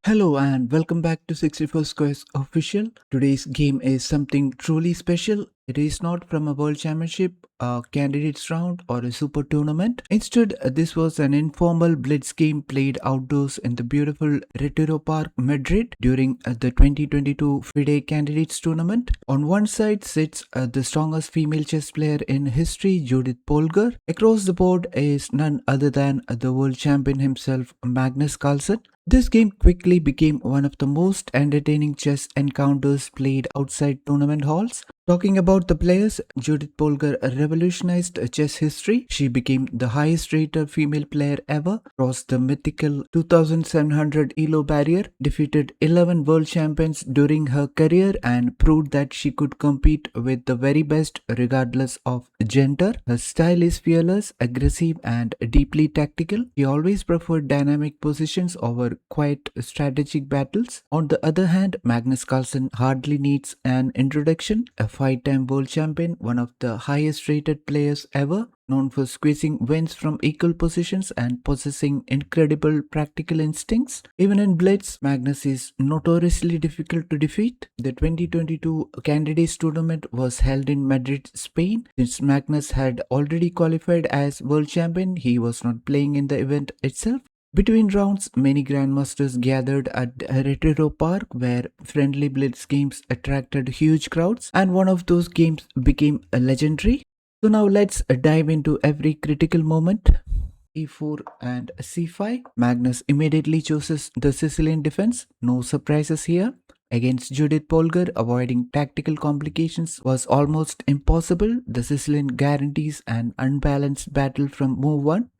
Hello and welcome back to 64 Squares Official. Today's game is something truly special. It is not from a World Championship, a candidates round, or a super tournament. Instead, this was an informal blitz game played outdoors in the beautiful Retiro Park, Madrid during the 2022 FIDE Candidates Tournament. On one side sits the strongest female chess player in history, Judit Polgar. Across the board is none other than the world champion himself, Magnus Carlsen. This game quickly became one of the most entertaining chess encounters played outside tournament halls. Talking about the players, Judith Polgar revolutionized chess history. She became the highest rated female player ever, crossed the mythical 2700 ELO barrier, defeated 11 world champions during her career, and proved that she could compete with the very best regardless of gender. Her style is fearless, aggressive, and deeply tactical. She always preferred dynamic positions over quiet strategic battles. On the other hand, Magnus Carlsen hardly needs an introduction. A five-time world champion, one of the highest rated players ever, known for squeezing wins from equal positions and possessing incredible practical instincts. Even in blitz, Magnus is notoriously difficult to defeat. The 2022 Candidates Tournament was held in Madrid, Spain. Since Magnus had already qualified as world champion, he was not playing in the event itself. Between rounds, many grandmasters gathered at Retiro Park, where friendly blitz games attracted huge crowds, and one of those games became legendary. So now let's dive into every critical moment. E4 and C5. Magnus immediately chooses the Sicilian Defense. No surprises here. Against Judith Polgar, avoiding tactical complications was almost impossible. The Sicilian guarantees an unbalanced battle from move 1.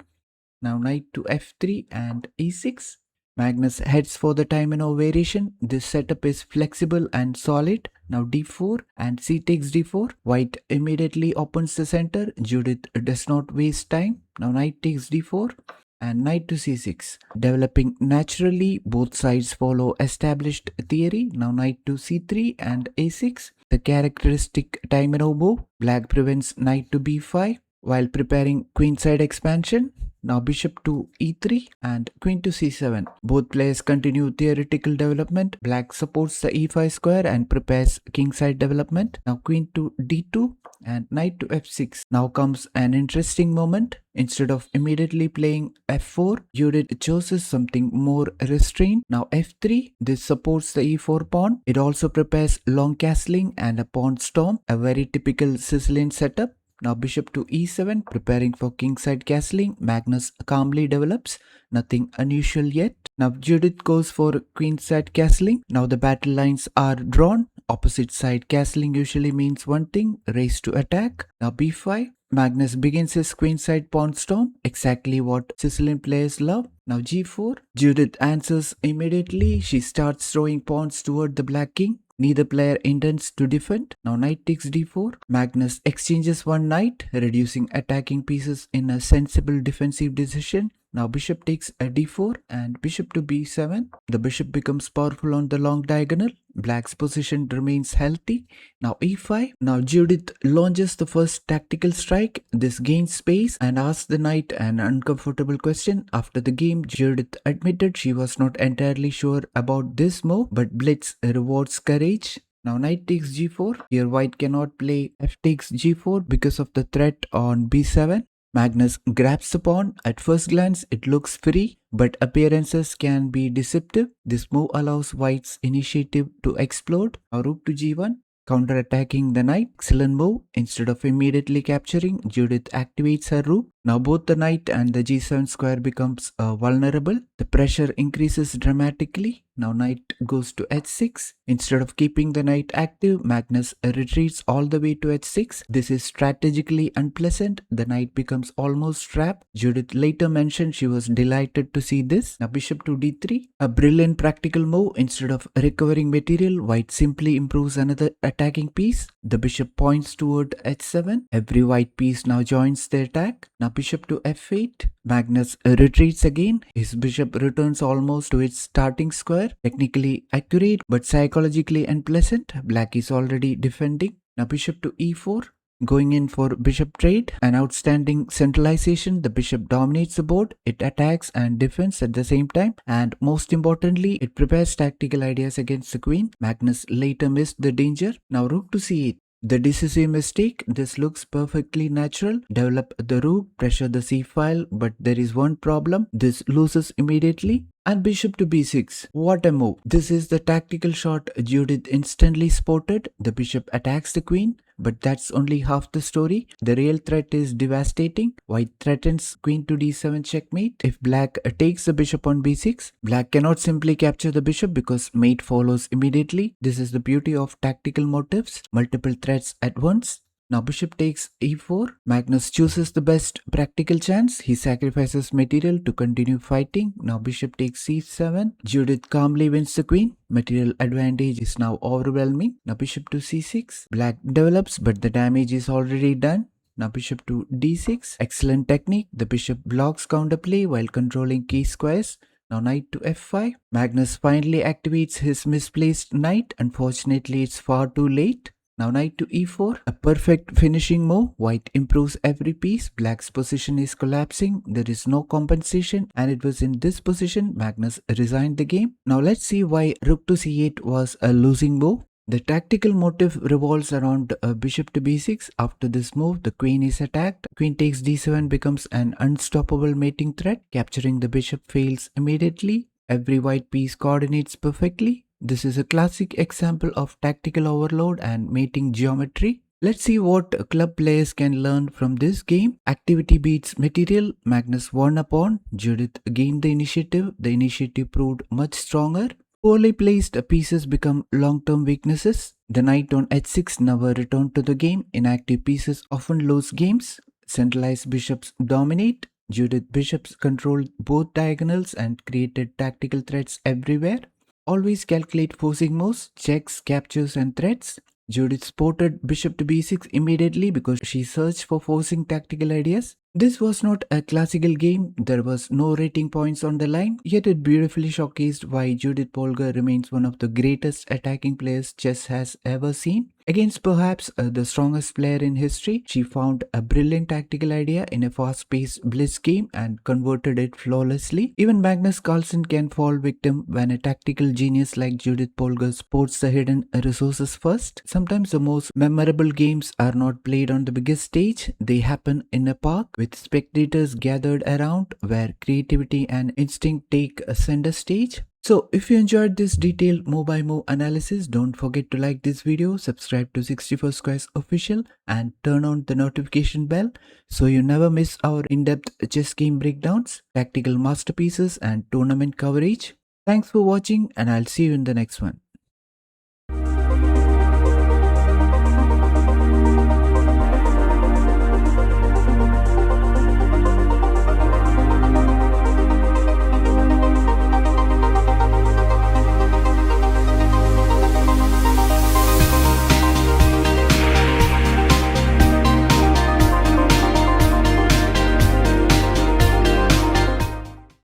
Now knight to f3 and e6. Magnus heads for the Taimanov Variation. This setup is flexible and solid. Now d4 and c takes d4. White immediately opens the center. Judith does not waste time. Now knight takes d4 and knight to c6. Developing naturally, both sides follow established theory. Now knight to c3 and a6. The characteristic Taimanov move. Black prevents knight to b5 while preparing queenside expansion. Now bishop to e3 and queen to c7. Both players continue theoretical development. Black supports the e5 square and prepares kingside development. Now queen to d2 and knight to f6. Now comes an interesting moment. Instead of immediately playing f4, Judith chooses something more restrained. Now f3, this supports the e4 pawn. It also prepares long castling and a pawn storm, a very typical Sicilian setup. Now bishop to e7, preparing for kingside castling. Magnus calmly develops, nothing unusual yet. Now Judith goes for queenside castling. Now the battle lines are drawn. Opposite side castling usually means one thing, race to attack. Now b5. Magnus begins his queenside pawn storm, exactly what Sicilian players love. Now g4. Judith answers immediately. She starts throwing pawns toward the black king. Neither player intends to defend. Now knight takes d4. Magnus exchanges one knight, reducing attacking pieces in a sensible defensive decision. Now bishop takes a d4 and bishop to b7. The bishop becomes powerful on the long diagonal. Black's position remains healthy. Now e5. Now Judith launches the first tactical strike. This gains space and asks the knight an uncomfortable question. After the game, Judith admitted she was not entirely sure about this move, but blitz rewards courage. Now knight takes g4. Here white cannot play f takes g4 because of the threat on b7. Magnus grabs the pawn. At first glance, it looks free, but appearances can be deceptive. This move allows white's initiative to explode. Now rook to g1, counter-attacking the knight. Excellent move. Instead of immediately capturing, Judith activates her rook. Now both the knight and the g7 square becomes vulnerable. The pressure increases dramatically. Now knight goes to h6. Instead of keeping the knight active, Magnus retreats all the way to h6. This is strategically unpleasant. The knight becomes almost trapped. Judith later mentioned she was delighted to see this. Now bishop to d3. A brilliant practical move. Instead of recovering material, white simply improves another attacking piece. The bishop points toward h7. Every white piece now joins the attack. Now bishop to f8. Magnus retreats again. His bishop returns almost to its starting square. Technically accurate but psychologically unpleasant. Black is already defending. Now bishop to e4. Going in for bishop trade, an outstanding centralization. The bishop dominates the board, it attacks and defends at the same time, and most importantly, it prepares tactical ideas against the queen. Magnus later missed the danger. Now rook to c8. The decisive mistake. This looks perfectly natural. Develop the rook, pressure the c file, but there is one problem. This loses immediately. And bishop to b6. What a move. This is the tactical shot Judith instantly spotted. The bishop attacks the queen, but that's only half the story. The real threat is devastating. White threatens queen to d7 checkmate. If black takes the bishop on b6, black cannot simply capture the bishop because mate follows immediately. This is the beauty of tactical motives. Multiple threats at once. Now bishop takes e4. Magnus chooses the best practical chance. He sacrifices material to continue fighting. Now bishop takes c7. Judith calmly wins the queen. Material advantage is now overwhelming. Now bishop to c6. Black develops, but the damage is already done. Now bishop to d6. Excellent technique. The bishop blocks counterplay while controlling key squares. Now knight to f5. Magnus finally activates his misplaced knight. Unfortunately, it's far too late. Now knight to e4, a perfect finishing move. White improves every piece. Black's position is collapsing. There is no compensation, and it was in this position Magnus resigned the game. Now let's see why rook to c8 was a losing move. The tactical motive revolves around bishop to b6. After this move, the queen is attacked. Queen takes d7 becomes an unstoppable mating threat. Capturing the bishop fails immediately. Every white piece coordinates perfectly. This is a classic example of tactical overload and mating geometry. Let's see what club players can learn from this game. Activity beats material. Magnus won a pawn. Judith gained the initiative. The initiative proved much stronger. Poorly placed pieces become long-term weaknesses. The knight on h6 never returned to the game. Inactive pieces often lose games. Centralized bishops dominate. Judith bishops controlled both diagonals and created tactical threats everywhere. Always calculate forcing moves, checks, captures and threats. Judith spotted bishop to b6 immediately because she searched for forcing tactical ideas. This was not a classical game. There was no rating points on the line, yet it beautifully showcased why Judit Polgar remains one of the greatest attacking players chess has ever seen. Against perhaps the strongest player in history, she found a brilliant tactical idea in a fast-paced blitz game and converted it flawlessly. Even Magnus Carlsen can fall victim when a tactical genius like Judit Polgar spots the hidden resources first. Sometimes the most memorable games are not played on the biggest stage. They happen in a park with spectators gathered around, where creativity and instinct take a center stage. So if you enjoyed this detailed move by move analysis, don't forget to like this video, subscribe to 64 Squares Official and turn on the notification bell so you never miss our in-depth chess game breakdowns, tactical masterpieces and tournament coverage. Thanks for watching and I'll see you in the next one.